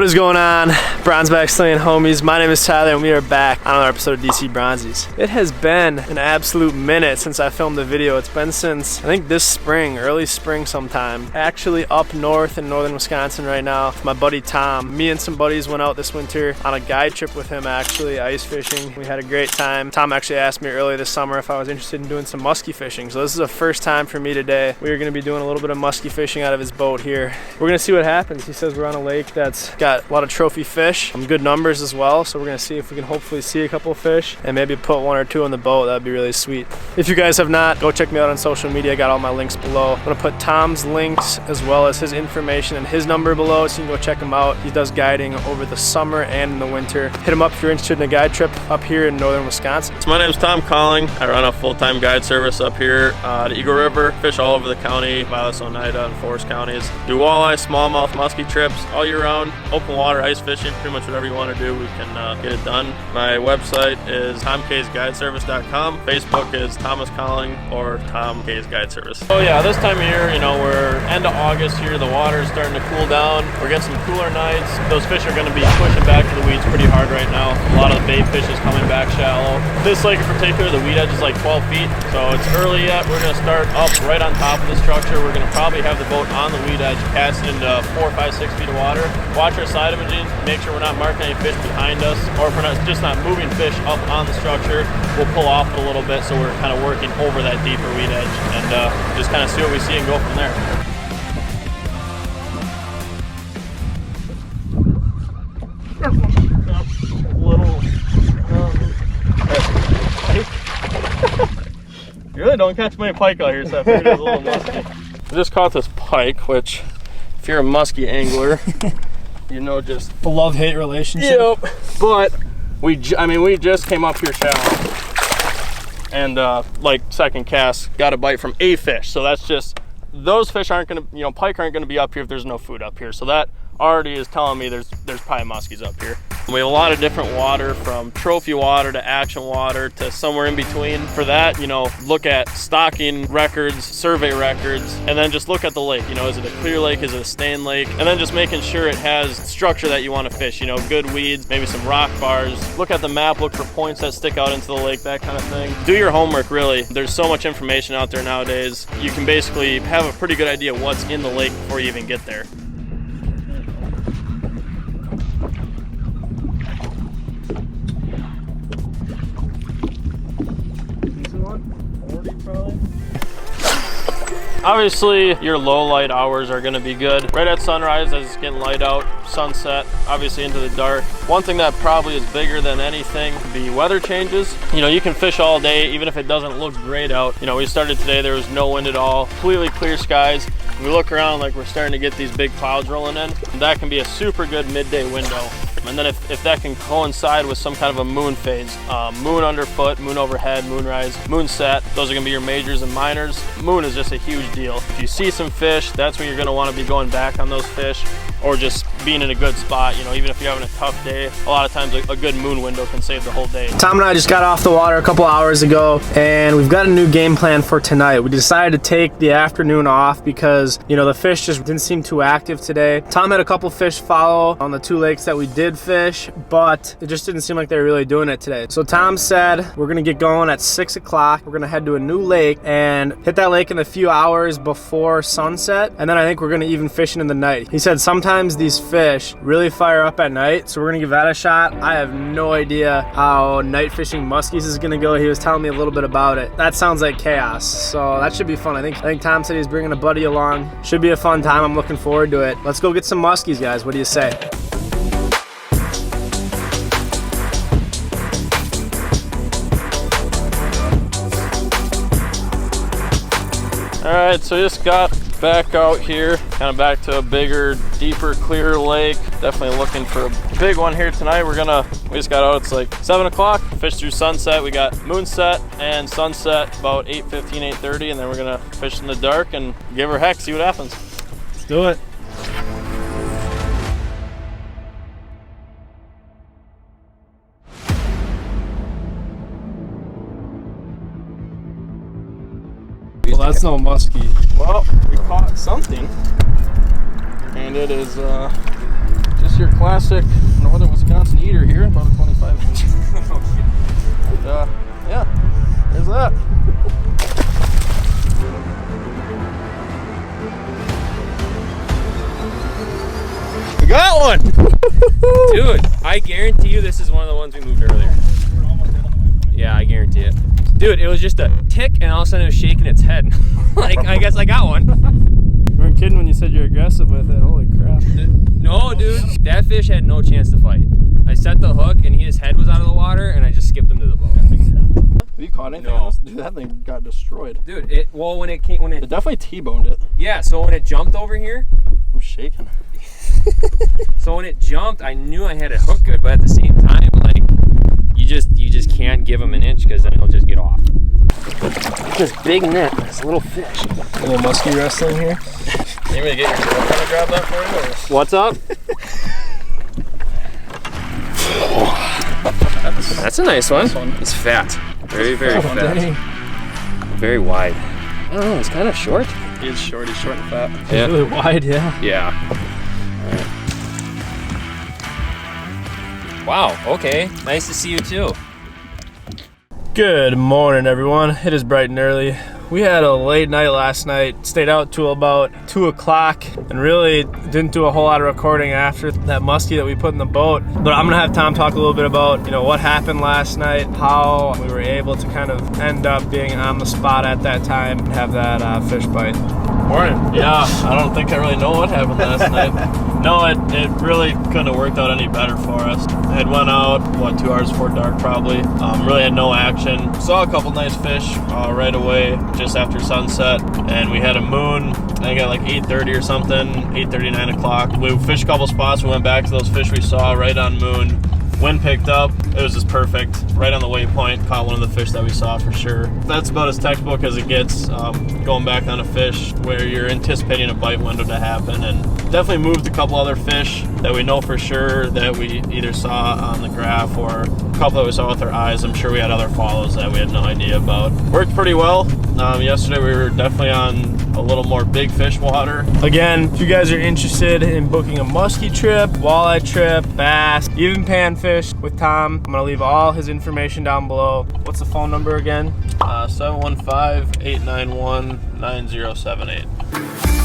What is going on, Bronzeback slaying homies? My name is Tyler and we are back on another episode of DC Bronzies. It has been an absolute minute since I filmed the video. It's been since, I think this spring, early spring sometime. Actually up north in northern Wisconsin right now with my buddy Tom. Me and some buddies went out this winter on a guide trip with him actually, ice fishing. We had a great time. Tom actually asked me earlier this summer if I was interested in doing some musky fishing. So this is a first time for me today. We are gonna be doing a little bit of musky fishing out of his boat here. We're gonna see what happens. He says we're on a lake that's got a lot of trophy fish, some good numbers as well, so we're gonna see if we can hopefully see a couple of fish and maybe put one or two on the boat. That'd be really sweet. If you guys have not, go check me out on social media. I got all my links below. I'm gonna put Tom's links as well as his information and his number below, so you can go check him out. He does guiding over the summer and in the winter. Hit him up if you're interested in a guide trip up here in northern Wisconsin. So my name is Tom Calling. I run a full-time guide service up here at Eagle River. Fish all over the county, Vilas, Oneida, and Forest counties. Do walleye, smallmouth, musky trips all year round. Open water, ice fishing, pretty much whatever you want to do, we can get it done. My website is tomksguideservice.com. Facebook is Thomas Calling or Tom K's Guide Service. Oh yeah, this time of year, you know, we're end of August here. The water is starting to cool down. We're getting some cooler nights. Those fish are going to be pushing back to the weeds pretty hard right now. A lot of the bait fish is coming back shallow. This lake in particular, the weed edge is like 12 feet, so it's early yet. We're going to start up right on top of the structure. We're going to probably have the boat on the weed edge, cast into 4, 5, 6 feet of water. Watch our side imaging, make sure we're not marking any fish behind us, or if we're not moving fish up on the structure, we'll pull off a little bit so we're kind of working over that deeper weed edge and just kind of see what we see and go from there. You really don't catch many pike out here, so I figured it was a little musky. I just caught this pike, which if you're a musky angler, you know, just a love-hate relationship. Yep. But we just came up here shallow, and like second cast, got a bite from a fish. So that's just, those fish aren't gonna, you know, pike aren't gonna be up here if there's no food up here. So that already is telling me there's probably muskies up here. We have a lot of different water, from trophy water to action water to somewhere in between. For that, you know, look at stocking records, survey records, and then just look at the lake. You know, is it a clear lake? Is it a stained lake? And then just making sure it has structure that you want to fish. You know, good weeds, maybe some rock bars. Look at the map, look for points that stick out into the lake, that kind of thing. Do your homework, really. There's so much information out there nowadays. You can basically have a pretty good idea what's in the lake before you even get there. Obviously, your low light hours are gonna be good. Right at sunrise as it's getting light out, sunset, obviously into the dark. One thing that probably is bigger than anything would be weather changes. You know, you can fish all day, even if it doesn't look great out. You know, we started today, there was no wind at all, completely clear skies. We look around like we're starting to get these big clouds rolling in. That can be a super good midday window. And then if that can coincide with some kind of a moon phase, moon underfoot, moon overhead, moonrise, moon set, those are gonna be your majors and minors. Moon is just a huge deal. If you see some fish, that's when you're gonna wanna be going back on those fish, or just being in a good spot. You know, even if you're having a tough day, a lot of times a good moon window can save the whole day. Tom and I just got off the water a couple hours ago, and we've got a new game plan for tonight. We decided to take the afternoon off because, you know, the fish just didn't seem too active today. Tom had a couple fish follow on the 2 lakes that we did fish, but it just didn't seem like they were really doing it today. So Tom said we're gonna get going at 6 o'clock. We're gonna head to a new lake and hit that lake in a few hours before sunset, and then I think we're gonna even fishing in the night. He said sometimes these fish really fire up at night, so we're gonna give that a shot. I have no idea how night fishing muskies is gonna go. He was telling me a little bit about it. That sounds like chaos, so that should be fun. I think Tom said he's bringing a buddy along. Should be a fun time. I'm looking forward to it. Let's go get some muskies, guys. What do you say? All right, so just got back out here, kind of back to a bigger, deeper, clearer lake. Definitely looking for a big one here tonight. We just got out, it's like 7 o'clock, fished through sunset. We got moonset and sunset about 8:15, 8:30, and then we're gonna fish in the dark and give her heck, see what happens. Let's do it. Well, that's no muskie. Well, we caught something, and it is just your classic classic northern Wisconsin eater here, about a 25 inch. And, yeah, there's that. We got one! Dude, I guarantee you this is one of the ones we moved earlier. Yeah, I guarantee it. Dude, it was just a tick and all of a sudden it was shaking its head. Like, I guess I got one. You weren't kidding when you said you're aggressive with it. Holy crap. No, dude, that fish had no chance to fight. I set the hook and his head was out of the water and I just skipped him to the boat. Have you caught anything else? Dude, that thing got destroyed. Dude, it Definitely T-boned it. yeah, so when it jumped over here, I'm shaking. so when it jumped, I knew I had it hooked good, but at the same time, like, you just can't give him an inch because then he'll just get off. This big net, this little fish. A little musky wrestling here. You want me to get your girlfriend to grab that for you? Or? What's up? That's a nice one. It's fat. Very, very fat. Dang. Very wide. I don't know, it's kind of short. He's short and fat. Yeah. Really wide, yeah. Yeah. Wow, okay. Nice to see you too. Good morning, everyone. It is bright and early. We had a late night last night, stayed out till about 2 o'clock and really didn't do a whole lot of recording after that muskie that we put in the boat. But I'm gonna have Tom talk a little bit about, what happened last night, how we were able to kind of end up being on the spot at that time and have that fish bite. Morning. Yeah, I don't think I really know what happened last night. No, it really couldn't have worked out any better for us. I had went out, 2 hours before dark probably. Really had no action. Saw a couple nice fish right away, just after sunset. And we had a moon, I think at like 8:30 or something, 8:30, 9 o'clock. We fished a couple spots, we went back to those fish we saw right on moon. Wind picked up, it was just perfect. Right on the waypoint, caught one of the fish that we saw for sure. That's about as textbook as it gets, going back on a fish where you're anticipating a bite window to happen. And definitely moved a couple other fish that we know for sure that we either saw on the graph or a couple that we saw with our eyes. I'm sure we had other follows that we had no idea about. Worked pretty well. Yesterday we were definitely on a little more big fish water. Again, if you guys are interested in booking a muskie trip, walleye trip, bass, even panfish with Tom, I'm gonna leave all his information down below. What's the phone number again? 715-891-9078.